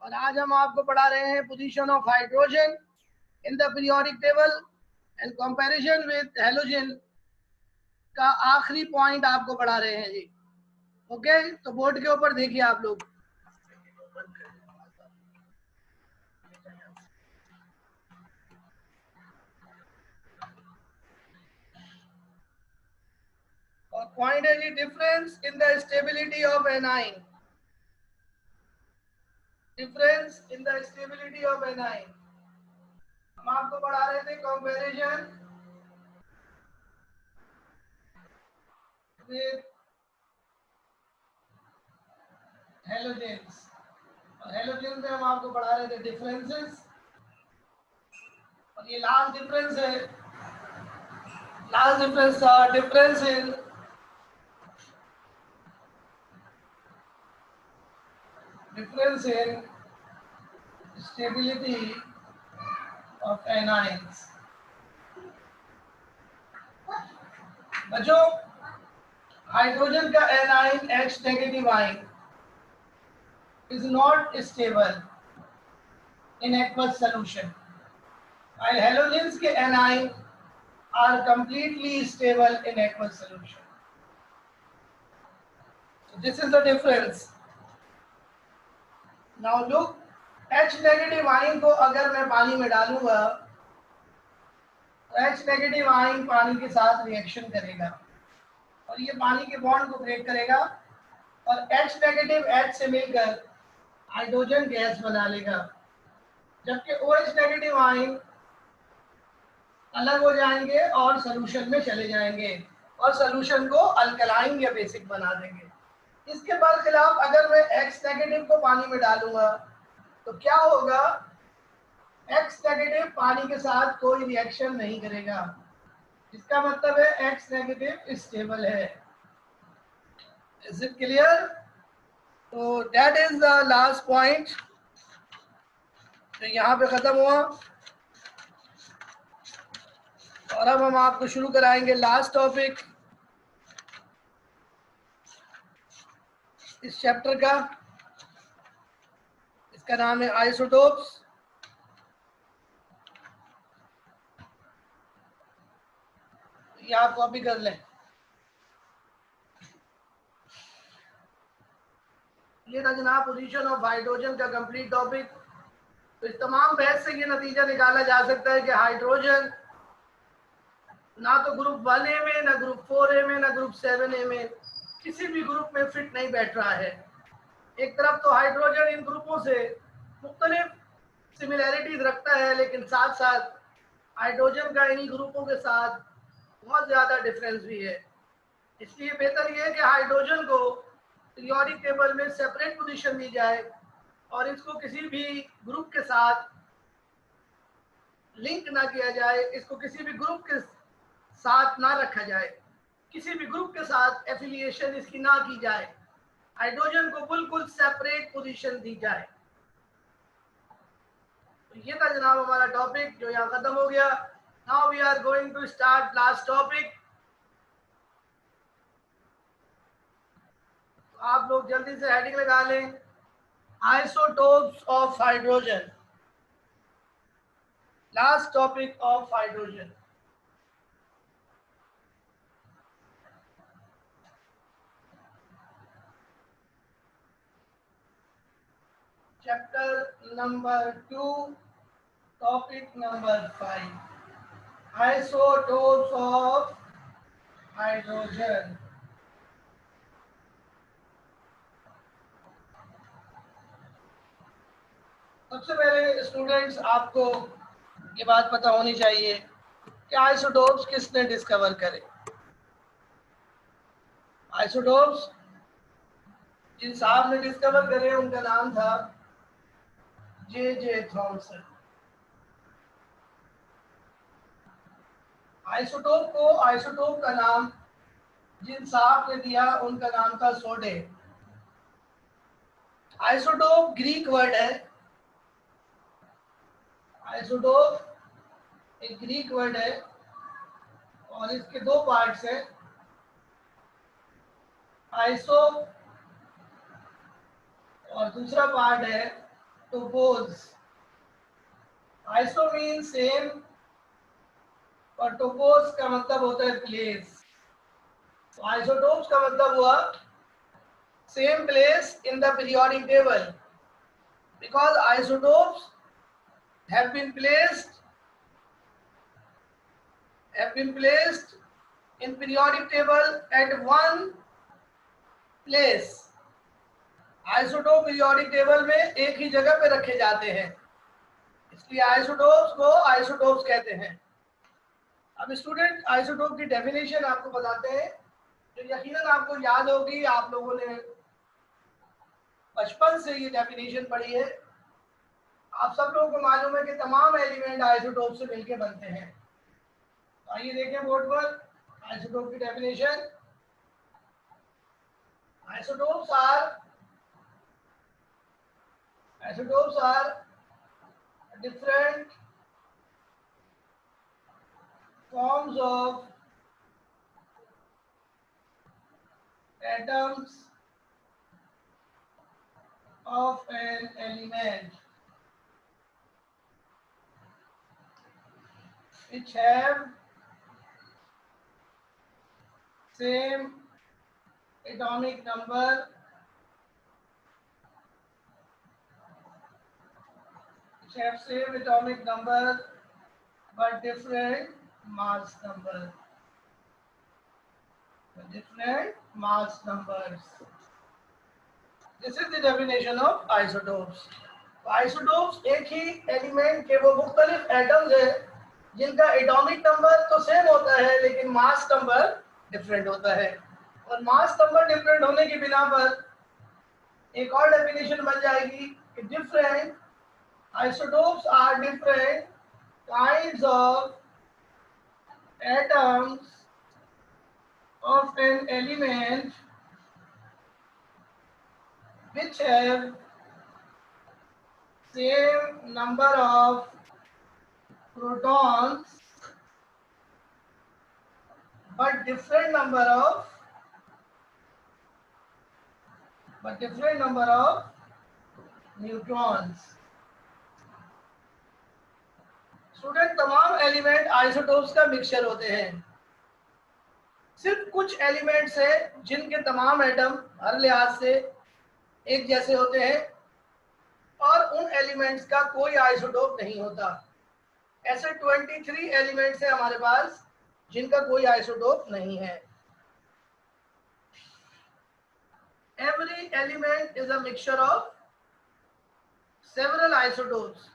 और आज हम आपको पढ़ा रहे हैं position of hydrogen in the periodic table and comparison with halogen का आखिरी पॉइंट आपको पढ़ा रहे हैं जी। ओके, तो बोर्ड के ऊपर देखिए आप लोग। और पॉइंट है जी, difference in the stability of anion. Difference in the stability of anion. हम आपको पढ़ा रहे थे कंपैरिजन विद हैलोजेंस। और हैलोजन में हम आपको पढ़ा रहे थे डिफरेंसेस। और ये लास्ट डिफरेंस है, लास्ट डिफरेंस था difference in stability of anions। बच्चों, हाइड्रोजन का anion H negative ion is not stable in aqueous solution, while halogens के anion are completely stable in aqueous solution. So this is the difference. Now look, H negative ion को अगर मैं पानी में डालूंगा तो H नेगेटिव आयन पानी के साथ रिएक्शन करेगा और ये पानी के बॉन्ड को ब्रेक करेगा और H नेगेटिव H से मिलकर हाइड्रोजन गैस बना लेगा, जबकि OH नेगेटिव आयन अलग हो जाएंगे और सॉल्यूशन में चले जाएंगे और सॉल्यूशन को अल्कलाइन या बेसिक बना देंगे। इसके बरखिलाफ अगर मैं X नेगेटिव को पानी में डालूंगा तो क्या होगा? X नेगेटिव पानी के साथ कोई रिएक्शन नहीं करेगा, इसका मतलब है X नेगेटिव स्टेबल है। Is it clear? तो that is the last point जो यहाँ पे खत्म हुआ। और अब हम आपको शुरू कराएंगे लास्ट टॉपिक इस चैप्टर का। इसका नाम है आइसोटोप्स। ये आप कॉपी कर लें। ये था जनाब पोजीशन ऑफ हाइड्रोजन का कंप्लीट टॉपिक। तो इस तमाम बहस से ये नतीजा निकाला जा सकता है कि हाइड्रोजन ना तो ग्रुप 1A में, ना ग्रुप 4A में, ना ग्रुप 7A में, किसी भी ग्रुप में फिट नहीं बैठ रहा है। एक तरफ तो हाइड्रोजन इन ग्रुपों से मुख्तलिफ सिमिलैरिटीज रखता है, लेकिन साथ साथ हाइड्रोजन का इन्हीं ग्रुपों के साथ बहुत ज़्यादा डिफरेंस भी है। इसलिए बेहतर यह है कि हाइड्रोजन को पीरियोडिक टेबल में सेपरेट पोजीशन दी जाए और इसको किसी भी ग्रुप के साथ लिंक ना किया जाए, इसको किसी भी ग्रुप के साथ ना रखा जाए, किसी भी ग्रुप के साथ एफिलिएशन इसकी ना की जाए, हाइड्रोजन को बिल्कुल सेपरेट पोजीशन दी जाए। तो ये था जनाब हमारा टॉपिक जो यहाँ खत्म हो गया। Now we are going to start last topic. आप लोग जल्दी से हेडिंग लगा लें, isotopes of hydrogen. Last topic of hydrogen. Chapter number 2, topic number 5, isotopes of hydrogen. सबसे पहले स्टूडेंट्स आपको ये बात पता होनी चाहिए कि आइसोटोप्स किसने डिस्कवर करे। आइसोटोप्स जिन साहब ने डिस्कवर करे उनका नाम था जे थॉमसन। आइसोटोप को, आइसोटोप का नाम जिन साहब ने दिया उनका नाम था सोडे। आइसोटोप ग्रीक वर्ड है। आइसोटोप एक ग्रीक वर्ड है और इसके दो पार्ट्स हैं, आइसो और दूसरा पार्ट है टोपोज। आइसो मीन सेम और टोपोज का मतलब होता है प्लेस। तो आइसोटोप्स का मतलब हुआ same place in the periodic table, because isotopes have been placed in periodic table at one place। Isotope periodic table में एक ही जगह पे रखे जाते हैं, इसलिए आइसोटोप्स को आइसोटोप्स कहते हैं। अब स्टूडेंट आइसोटोप की डेफिनेशन आपको बताते हैं, जो यकीनन आपको याद होगी, आप लोगों ने बचपन से ये डेफिनेशन पढ़ी है। आप सब लोगों को मालूम है कि तमाम एलिमेंट आइसोटोप से मिलकर बनते हैं। आइए देखें बोर्ड पर आइसोटोप की definition. Isotopes are different forms of atoms of an element which have same atomic number but different mass number. This is the definition of isotopes. Isotopes एक ही एलिमेंट के वो मुख्तलिफ एटम्स है जिनका एटॉमिक नंबर तो same होता है लेकिन मास नंबर डिफरेंट होता है, और मास नंबर डिफरेंट होने की बिना पर एक और डेफिनेशन बन जाएगी कि different isotopes are different kinds of atoms of an element which have same number of protons but different number of neutrons। Student तमाम एलिमेंट आइसोटोप्स का मिक्सचर होते हैं, सिर्फ कुछ एलिमेंट्स हैं जिनके तमाम एटम हर लिहाज से एक जैसे होते हैं और उन एलिमेंट्स का कोई आइसोटोप नहीं होता। ऐसे 23 एलिमेंट्स हैं हमारे पास जिनका कोई आइसोटोप नहीं है। Every element is a mixture of several isotopes.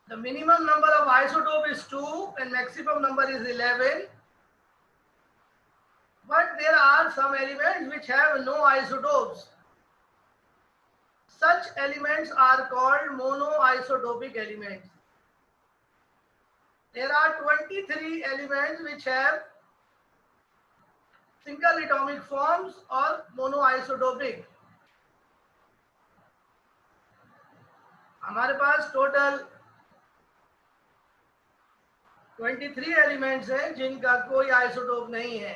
The minimum number of isotope is 2 and maximum number is 11. But there are some elements which have no isotopes. Such elements are called monoisotopic elements. There are 23 elements which have single atomic forms or monoisotopic। हमारे पास total 23 elements हैं जिनका कोई isotope नहीं है,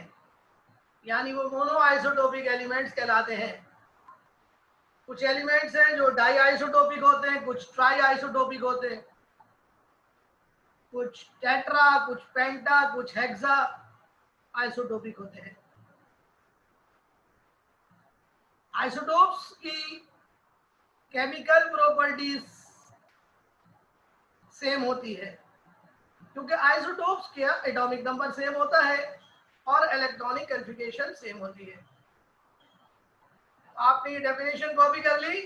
यानी वो mono isotopic elements कहलाते हैं। कुछ एलिमेंट्स हैं जो डाई आइसोटोपिक होते हैं, कुछ ट्राई आइसोटोपिक होते हैं, कुछ टेट्रा, कुछ पेंटा, कुछ हेक्सा आइसोटोपिक होते हैं। आइसोटोप्स की केमिकल प्रॉपर्टीज सेम होती है क्योंकि आइसोटोप्स का एटॉमिक नंबर सेम होता है और इलेक्ट्रॉनिक कॉन्फ़िगरेशन सेम होती है। आपने ये डेफिनेशन कॉपी कर ली,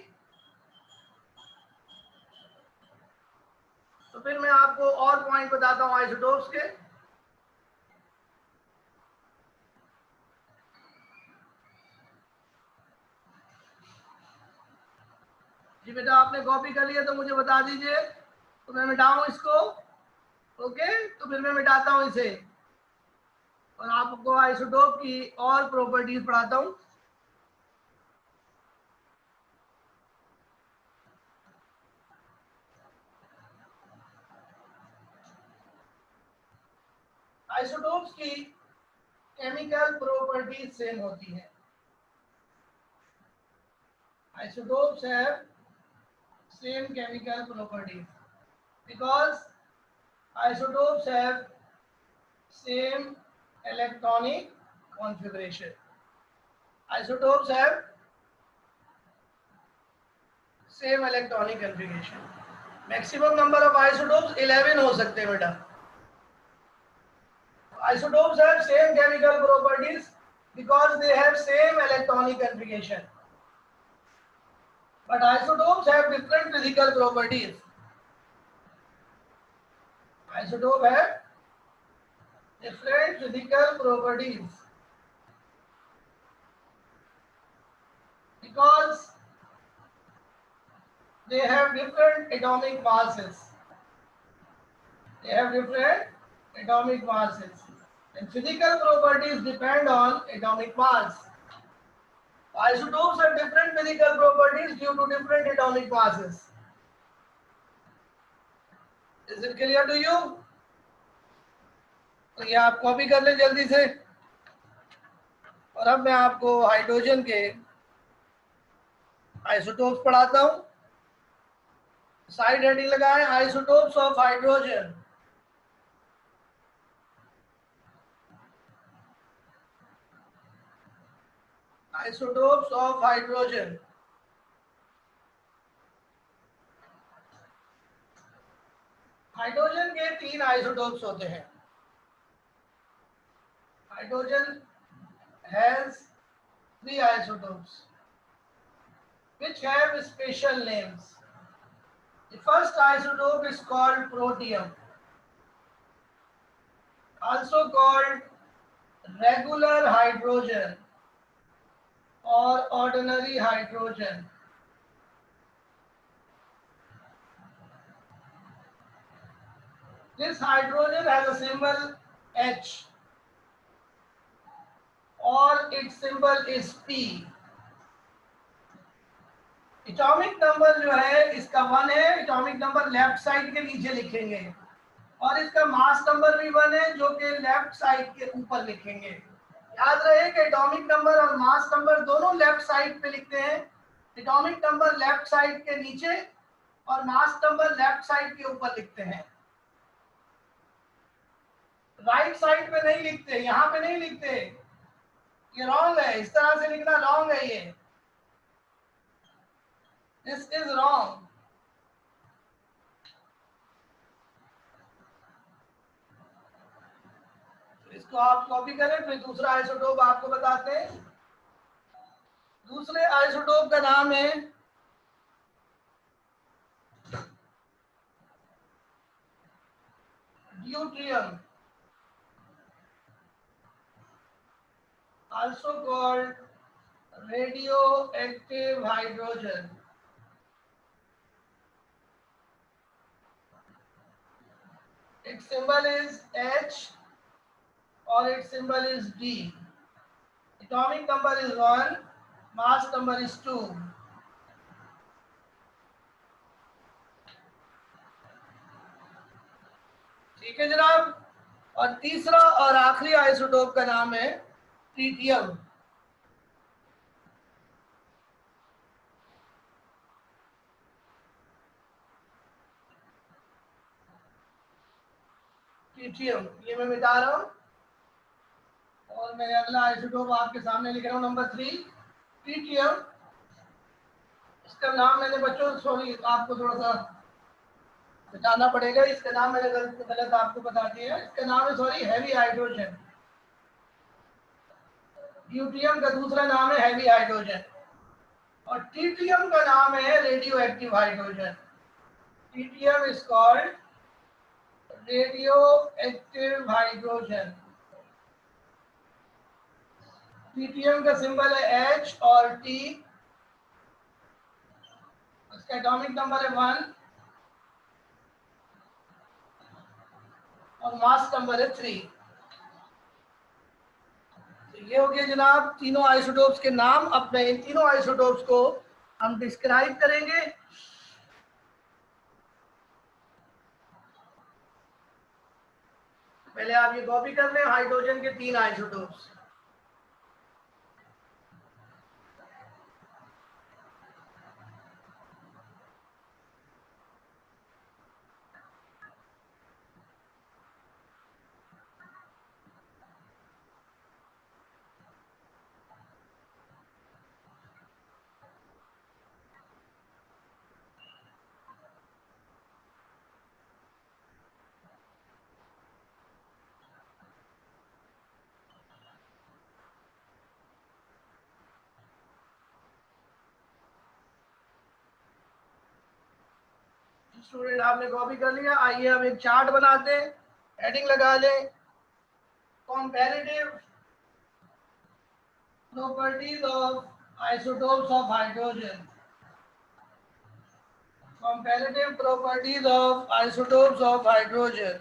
तो फिर मैं आपको और पॉइंट बताता हूं आइसोटोप्स के। जी बेटा आपने कॉपी कर लिया तो मुझे बता दीजिए, तो मैं मिटाऊं इसको। ओके, तो फिर मैं मिटाता हूं इसे और आपको आइसोटोप की और प्रॉपर्टीज पढ़ाता हूं। आइसोटोप्स की केमिकल प्रॉपर्टीज सेम होती है। isotopes have same chemical properties because isotopes have same electronic configuration. Isotopes have same electronic configuration. Maximum number of isotopes 11 हो सकते हैं बेटा. Isotopes have same chemical properties because they have same electronic configuration. But isotopes have different physical properties. Isotopes have different physical properties because they have different atomic masses. They have different atomic masses. And physical properties depend on atomic mass. Isotopes have different physical properties due to different atomic masses. Is it clear to you? तो ये आप copy कर लें जल्दी से. और अब मैं आपको हाइड्रोजन के आइसोटोप्स पढ़ाता हूं. साइड हेडिंग लगाएं, isotopes of hydrogen. Isotopes of hydrogen. Hydrogen के 3 आइसोटोप्स होते हैं. Hydrogen has 3 isotopes which have special names. The first isotope is called protium, also called regular hydrogen or ordinary hydrogen. This hydrogen has a symbol H or its symbol is P. Atomic number जो है इसका 1 है. Atomic number left side के नीचे लिखेंगे और इसका mass number भी 1 है जो कि लेफ्ट साइड के ऊपर लिखेंगे. याद रहे कि एटॉमिक नंबर और मास नंबर दोनों लेफ्ट साइड पे लिखते हैं. एटॉमिक नंबर लेफ्ट साइड के नीचे और मास नंबर लेफ्ट साइड के ऊपर लिखते हैं. राइट साइड पे नहीं लिखते, यहाँ पे नहीं लिखते. ये रॉन्ग है. इस तरह से लिखना रॉन्ग है. ये दिस इज रॉन्ग. इसको आप कॉपी करें. फिर दूसरा आइसोटोप आपको बताते हैं. दूसरे आइसोटोप का नाम है deuterium, also called radioactive hydrogen. Its symbol is H or its symbol is D. Atomic number is 1, mass number is 2. ठीक है जनाब. और तीसरा और आखिरी आइसोटोप का नाम है ट्रीटियम. ट्रीटियम ये मैं मिटा रहा हूं और मैं अगला आइसोटोप आपके सामने लिख रहा हूं नंबर 3 ट्रीटियम. इसका नाम मैंने बच्चों सॉरी आपको थोड़ा सा बताना पड़ेगा. इसका नाम मैंने गलत आपको बता दिया. इसका नाम है सॉरी हैवी हाइड्रोजन. ड्यूट्रियम का दूसरा नाम है हैवी हाइड्रोजन और ट्रीटियम का नाम है radio active hydrogen. Tritium is called radio active hydrogen. Tritium का सिंबल है H और T. उसका एटॉमिक नंबर है 1 और मास नंबर है 3. तो ये हो गया जनाब तीनों आइसोटोप्स के नाम. अपने इन तीनों आइसोटोप्स को हम डिस्क्राइब करेंगे. पहले आप ये कॉपी कर लें. हाइड्रोजन के 3 आइसोटोप्स. स्टूडेंट आपने कॉपी कर लिया। आइए अब एक चार्ट बनाते हैं, हेडिंग लगा लें, comparative properties of isotopes of hydrogen. Comparative properties of isotopes of hydrogen.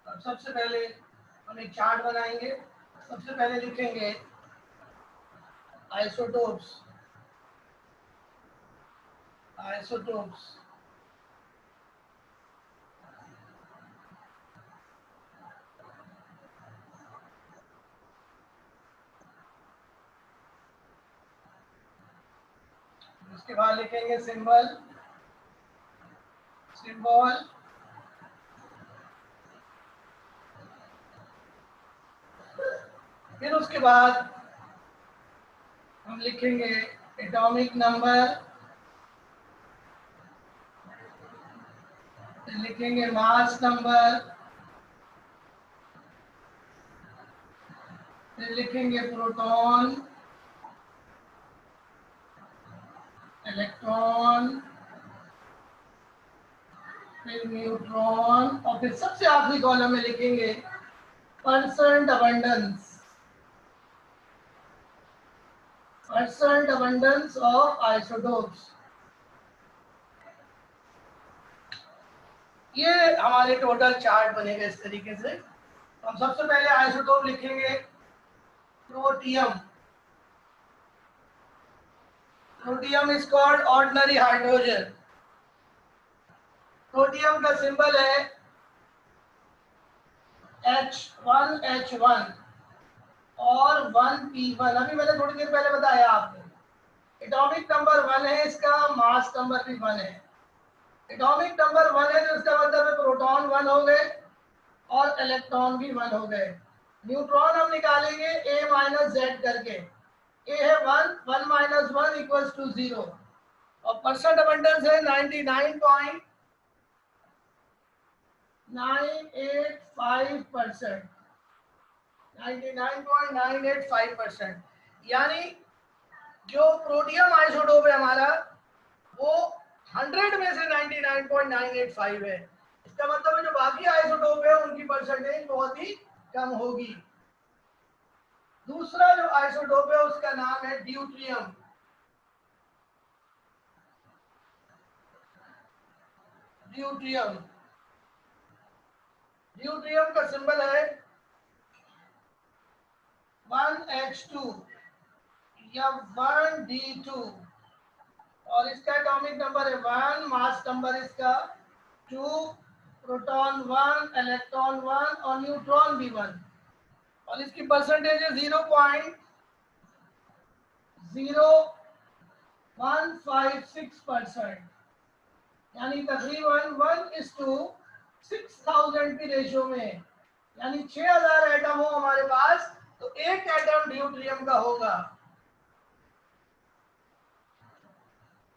अब सबसे पहले हम एक चार्ट बनाएंगे। सबसे पहले लिखेंगे आइसोटोप्स, आइसोटोप्स। उसके बाद लिखेंगे सिंबल, सिंबल। फिर उसके बाद हम लिखेंगे एटॉमिक नंबर, फिर लिखेंगे मास नंबर, फिर लिखेंगे प्रोटॉन, इलेक्ट्रॉन, फिर न्यूट्रॉन, और फिर सबसे आखिरी कॉलम में लिखेंगे percent abundance, percent abundance of isotopes. ये हमारे टोटल चार्ट बनेगा इस तरीके से। हम सबसे पहले आइसोटोप लिखेंगे protium. Protium is called ordinary hydrogen. Protium का सिंबल है H1H1 और 1P1। अभी मैंने थोड़ी देर पहले बताया आपको। एटॉमिक नंबर 1 है इसका, मास नंबर भी 1 है। एटॉमिक नंबर 1 है तो इसका मतलब है प्रोटॉन 1 हो गए और इलेक्ट्रॉन भी 1 हो गए। न्यूट्रॉन हम निकालेंगे A माइनस Z करके। A है 1, 1 माइनस 1 इक्वल्स टू 0, और परसेंट अबंडेंस है 99.985%, 99.985%। यानी जो प्रोटियम आइसोटोप है हमारा वो 100 में से 99.985 है। इसका मतलब है जो बाकी आइसोटोप है उनकी परसेंटेज बहुत ही कम होगी। दूसरा जो आइसोटोप है उसका नाम है ड्यूट्रियम। ड्यूट्रियम, ड्यूट्रियम का सिंबल है 1H2 या 1D2, और इसका एटॉमिक नंबर है 1, मास नंबर इसका 2, प्रोटॉन 1, इलेक्ट्रॉन 1 और न्यूट्रॉन भी 1, और इसकी परसेंटेज है 0.0156%, यानी तकरीबन 1:6000 की रेशियो में। यानी 6000 एटम हो हमारे पास तो एक एटम ड्यूट्रियम का होगा।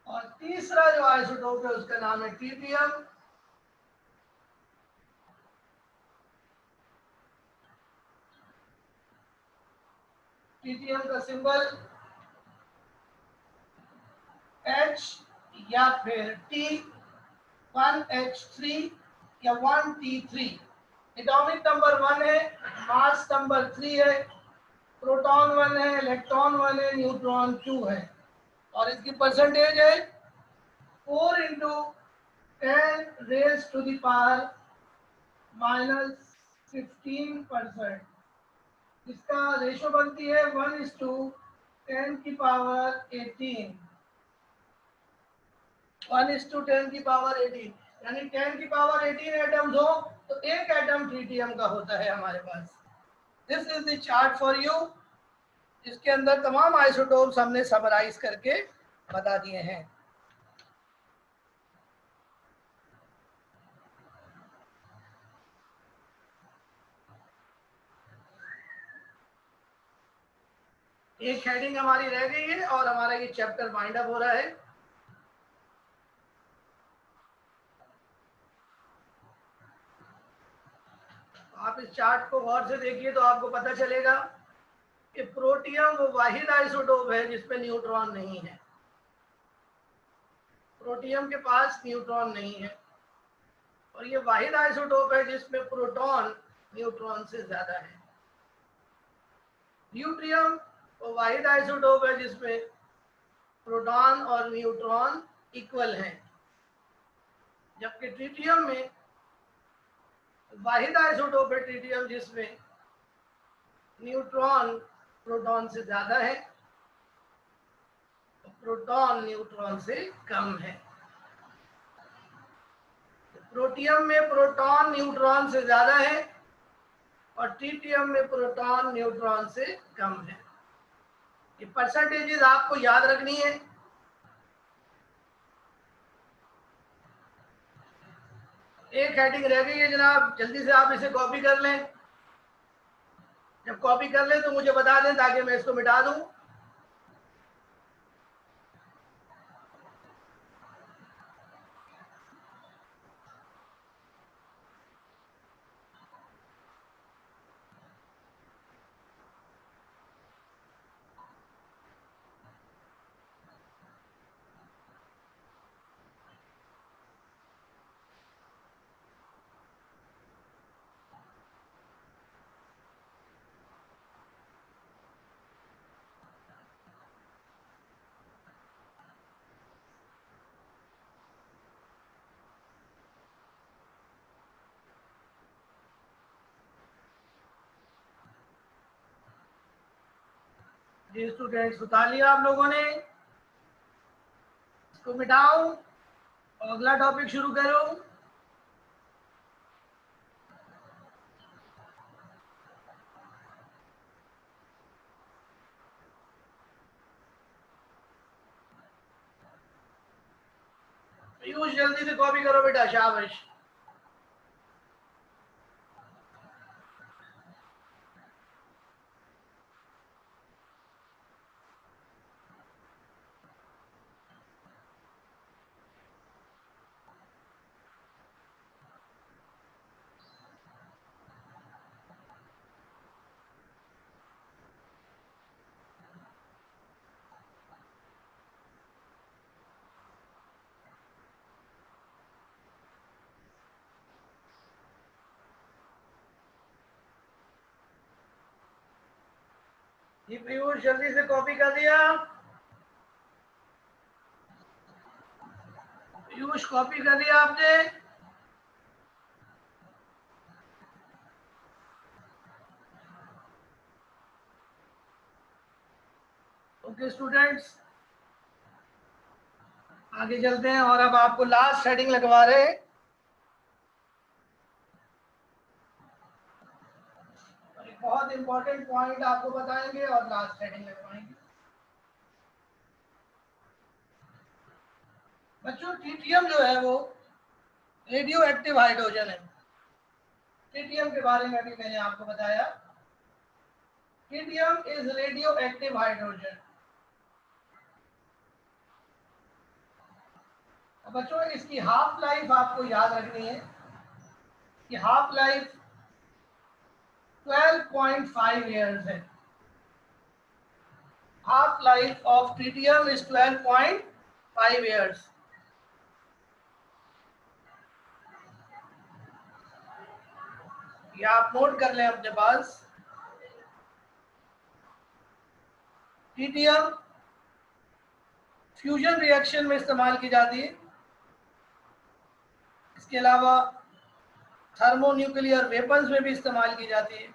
और तीसरा जो आइसोटोप है उसका नाम है ट्रिटियम। ट्रिटियम का सिंबल H या फिर T, 1H3 या 1T3। एटॉमिक नंबर 1 है, मास नंबर 3 है, प्रोटॉन 1 है, इलेक्ट्रॉन 1 है, न्यूट्रॉन 2 है, और इसकी परसेंटेज है 4 into 10 raised to the power -15%। इसका रेशो बनती है 1:10 की पावर 18, 1:10 की पावर 18, यानी 10 की पावर 18 एटम्स हो तो एक एटम ट्रिटियम का होता है हमारे पास। This is the chart for you, जिसके अंदर तमाम आइसोटोप्स हमने समराइज करके बता दिए हैं। एक हेडिंग हमारी रह गई है और हमारा ये चैप्टर वाइंड अप हो रहा है। आप इस चार्ट को गौर से देखिए तो आपको पता चलेगा कि प्रोटियम वो वाहिद आइसोटोप है जिसमें न्यूट्रॉन नहीं है। प्रोटियम के पास न्यूट्रॉन नहीं है और ये वाहिद आइसोटोप है जिसमें प्रोटॉन न्यूट्रॉन से ज्यादा है। ड्यूट्रियम वो वाहिद आइसोटोप है जिसमें प्रोटॉन और न्यूट्रॉन इक्वल हैं, जबकि ट्रिटियम में वाहिद आइसोटोप है ट्रिटियम जिसमें न्यूट्रॉन प्रोटॉन से ज्यादा है, प्रोटॉन न्यूट्रॉन से कम है। प्रोटियम में प्रोटॉन न्यूट्रॉन से ज्यादा है और ट्रिटियम में प्रोटॉन न्यूट्रॉन से कम है। ये परसेंटेजेस आपको याद रखनी है। एक हेडिंग रह गई है जनाब, जल्दी से आप इसे कॉपी कर लें। जब कॉपी कर लें तो मुझे बता दें ताकि मैं इसको मिटा दूं। जी स्टूडेंट्स, बता लिया आप लोगों ने। इसको मिटाओ और अगला टॉपिक शुरू करो। पीयूष जल्दी से कॉपी करो बेटा, शाबाश। जी पीयूष जल्दी से कॉपी कर दिया। पीयूष कॉपी कर दिया आपने? ओके स्टूडेंट्स, आगे चलते हैं और अब आपको लास्ट हेडिंग लगवा रहे हैं। बहुत इंपॉर्टेंट पॉइंट आपको बताएंगे और लास्ट हेडिंग लगवाएंगे। बच्चों ट्रिटियम जो है वो रेडियो एक्टिव हाइड्रोजन है। ट्रिटियम के बारे में भी मैंने आपको बताया। Tritium is radio active hydrogen. बच्चों इसकी हाफ लाइफ आपको याद रखनी है कि हाफ लाइफ 12.5 ईयर्स है। Half life of tritium is 12.5 years. ये आप नोट कर लें अपने पास। ट्रिटियम फ्यूजन रिएक्शन में इस्तेमाल की जाती है। इसके अलावा थर्मोन्यूक्लियर वेपन्स में भी इस्तेमाल की जाती है।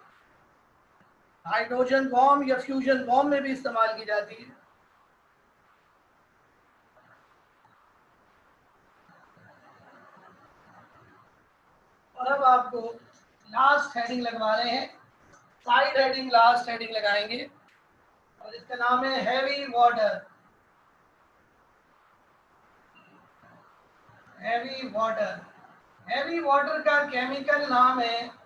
हाइड्रोजन बॉम्ब या फ्यूजन बॉम्ब में भी इस्तेमाल की जाती है। और अब आपको लास्ट हेडिंग लगवा रहे हैं, साइड हेडिंग लास्ट हेडिंग लगाएंगे और इसका नाम है heavy water. Heavy water, heavy water का केमिकल नाम है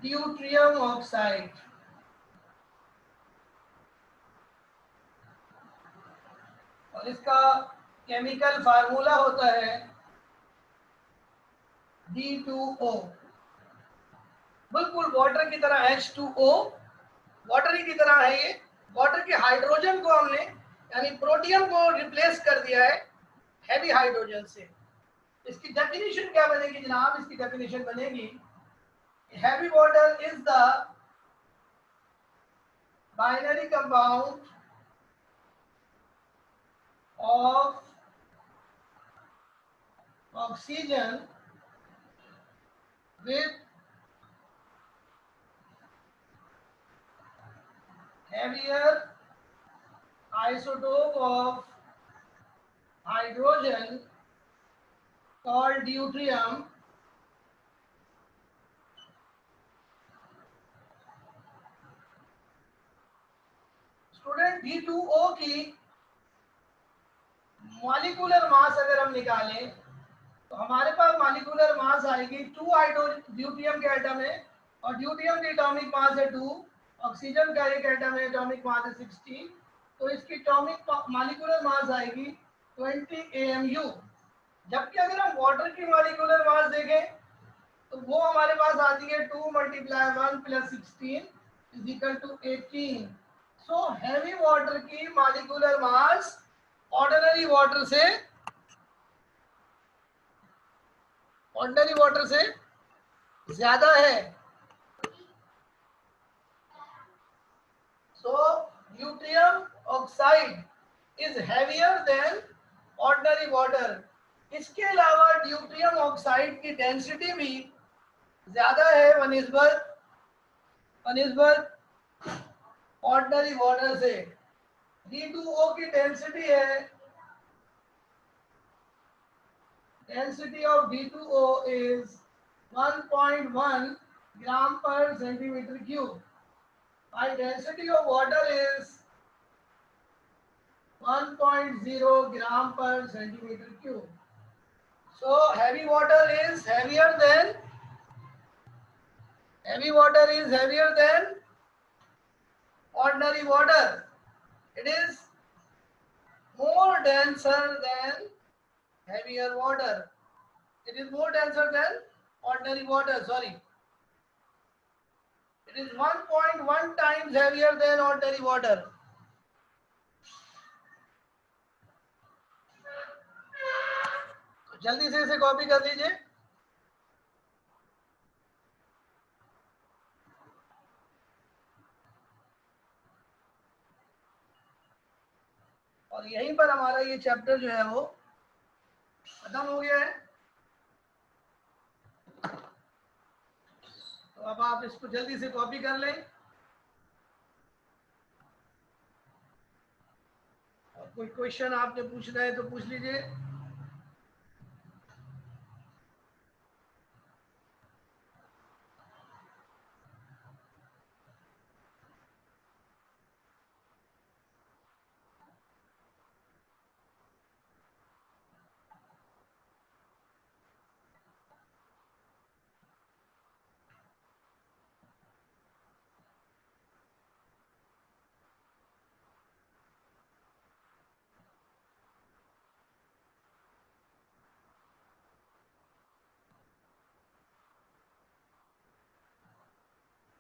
ड्यूट्रियम ऑक्साइड। और इसका केमिकल फार्मूला होता है D2O। बिल्कुल वाटर की तरह H2O, वाटर ही की तरह है ये, वाटर के हाइड्रोजन को हमने यानी प्रोटियम को रिप्लेस कर दिया है हैवी हाइड्रोजन से। इसकी डेफिनेशन क्या बनेगी जनाब? इसकी डेफिनेशन बनेगी heavy water is the binary compound of oxygen with heavier isotope of hydrogen called deuterium student D2O की मॉलिक्यूलर मास अगर हम निकालें तो हमारे पास मॉलिक्यूलर मास आएगी 2 हाइड्रोजन ड्यूटियम के एटम है और ड्यूटियम की एटॉमिक मास है 2, ऑक्सीजन का एक एटम है एटॉमिक मास है 16, तो इसकी एटॉमिक मॉलिक्यूलर मास आएगी 20 AMU। जबकि अगर हम वाटर की मॉलिक्यूलर मास देखें तो वो हमारे पास आती है 2 × 1 + 16 = 18। सो हैवी वाटर की मॉलिक्यूलर मास ऑर्डिनरी वाटर से ज्यादा है। So deuterium oxide is heavier than ordinary water. इसके अलावा ड्यूटियम ऑक्साइड की डेंसिटी भी ज्यादा है बनिस्बत ऑर्डिनरी वाटर से। D2O की डेंसिटी है, डेंसिटी ऑफ D2O is 1.1 ग्राम पर centimetre cube, while density of water is 1.0 ग्राम पर centimetre cube. So heavy water is heavier than ordinary water. It is more denser than heavier water. It is more denser than ordinary water. Sorry, it is 1.1 times heavier than ordinary water. तो जल्दी से इसे copy कर लीजिए। और यहीं पर हमारा ये चैप्टर जो है वो खत्म हो गया है। तो अब आप इसको जल्दी से कॉपी कर लें और कोई क्वेश्चन आपने पूछना है तो पूछ लीजिए।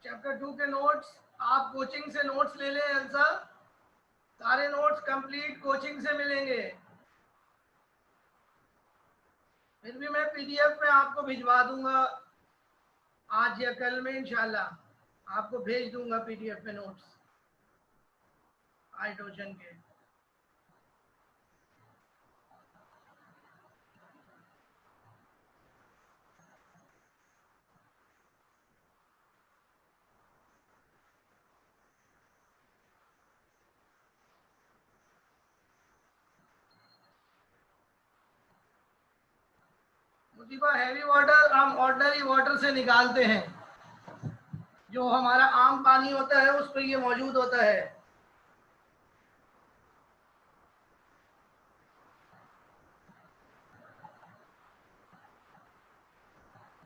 चैप्टर 2 के नोट्स आप कोचिंग से नोट्स ले लें। ऐसा सारे नोट्स कंप्लीट कोचिंग से मिलेंगे। फिर भी मैं PDF में आपको भिजवा दूंगा आज या कल में, इंशाल्लाह आपको भेज दूंगा PDF में नोट्स हाइड्रोजन के। मुझीबा हैवी वाटर हम ऑर्डिनरी वाटर से निकालते हैं। जो हमारा आम पानी होता है उस पर ये मौजूद होता है।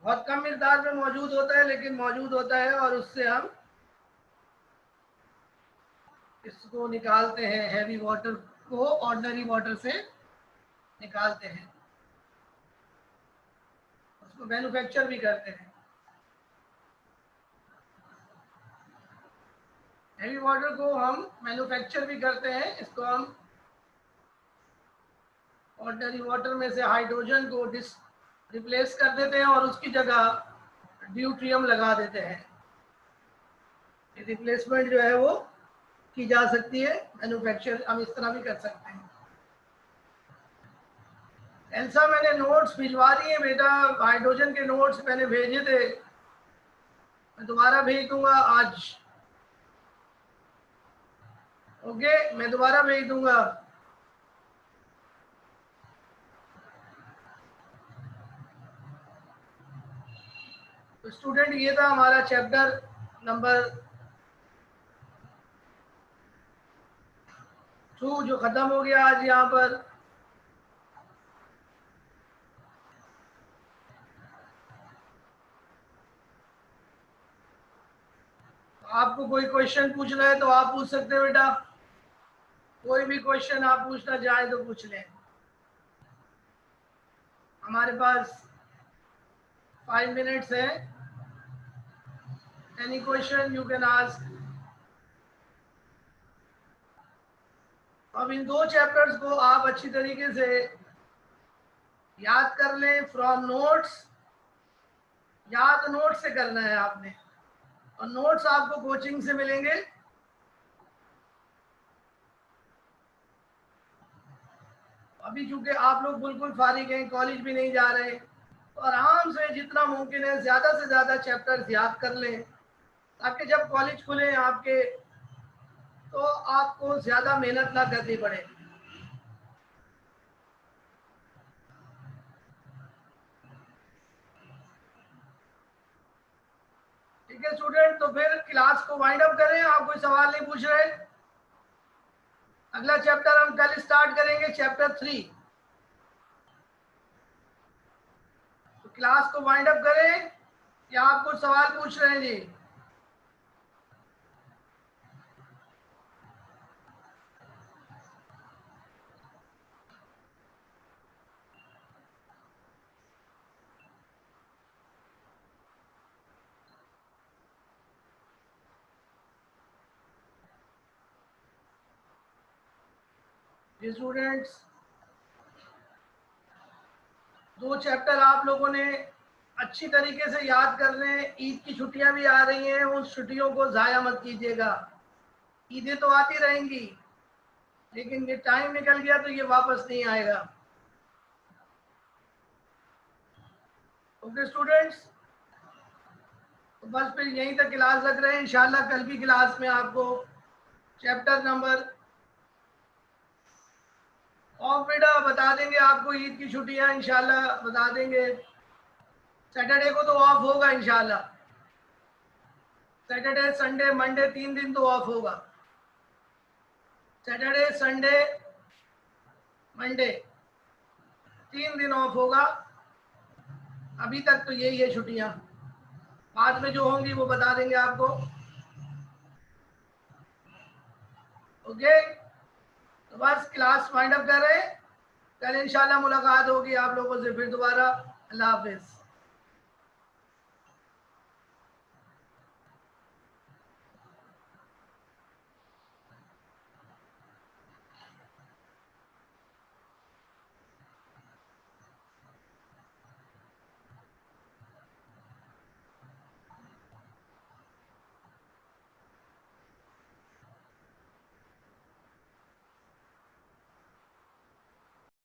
बहुत कम मिकदार में मौजूद होता है लेकिन मौजूद होता है और उससे हम इसको निकालते हैं। हैवी वाटर को ऑर्डिनरी वाटर से निकालते हैं, उसको मैन्युफैक्चर भी करते हैं। हैवी वाटर को हम मैन्युफैक्चर भी करते हैं, इसको हम ऑर्डिनरी वाटर में से हाइड्रोजन को रिप्लेस कर देते हैं और उसकी जगह ड्यूट्रियम लगा देते हैं। रिप्लेसमेंट जो है वो की जा सकती है, मैन्युफैक्चर हम इस तरह भी कर सकते हैं। एल्सा मैंने नोट्स भिजवा दिए बेटा, हाइड्रोजन के नोट्स मैंने भेजे थे, मैं दोबारा भेज दूंगा आज। ओके, मैं दोबारा भेज दूंगा। तो स्टूडेंट ये था हमारा चैप्टर नंबर 2 जो खत्म हो गया आज यहाँ पर। आपको कोई क्वेश्चन पूछना है तो आप पूछ सकते हो बेटा, कोई भी क्वेश्चन आप पूछना चाहे तो पूछ लें। हमारे पास 5 मिनट्स है। Any question you can ask. अब इन 2 चैप्टर्स को आप अच्छी तरीके से याद कर लें फ्रॉम नोट्स। याद नोट से करना है आपने, और नोट्स आपको कोचिंग से मिलेंगे। अभी चूंकि आप लोग बिल्कुल फारिग हैं, कॉलेज भी नहीं जा रहे, तो आराम से जितना मुमकिन है ज़्यादा से ज़्यादा चैप्टर्स याद कर लें, ताकि जब कॉलेज खुले आपके तो आपको ज़्यादा मेहनत ना करनी पड़े। ठीक है स्टूडेंट, तो फिर क्लास को वाइंड अप करें। आप कोई सवाल नहीं पूछ रहे? अगला चैप्टर हम कल स्टार्ट करेंगे, चैप्टर 3। तो क्लास को वाइंड अप करें या आप कुछ सवाल पूछ रहे हैं जी? जी स्टूडेंट्स, 2 चैप्टर आप लोगों ने अच्छी तरीके से याद कर लें। ईद की छुट्टियां भी आ रही हैं, उन छुट्टियों को ज़ाया मत कीजिएगा। ईदें तो आती रहेंगी, लेकिन ये टाइम निकल गया तो ये वापस नहीं आएगा। ओके स्टूडेंट्स, तो बस फिर यहीं तक क्लास रख रहे हैं। इंशाल्लाह कल की क्लास में आपको चैप्टर नंबर ऑफ बेटा बता देंगे। आपको ईद की छुट्टियां इंशाल्लाह बता देंगे। सैटरडे को तो ऑफ होगा इंशाल्लाह। सैटरडे संडे मंडे 3 दिन तो ऑफ होगा। सैटरडे संडे मंडे 3 दिन ऑफ होगा। अभी तक तो यही है छुट्टियां, बाद में जो होंगी वो बता देंगे आपको। ओके, तो बस क्लास वाइंड अप कर रहे हैं। कल इंशाल्लाह मुलाकात होगी आप लोगों से फिर दोबारा। अल्लाह हाफिज।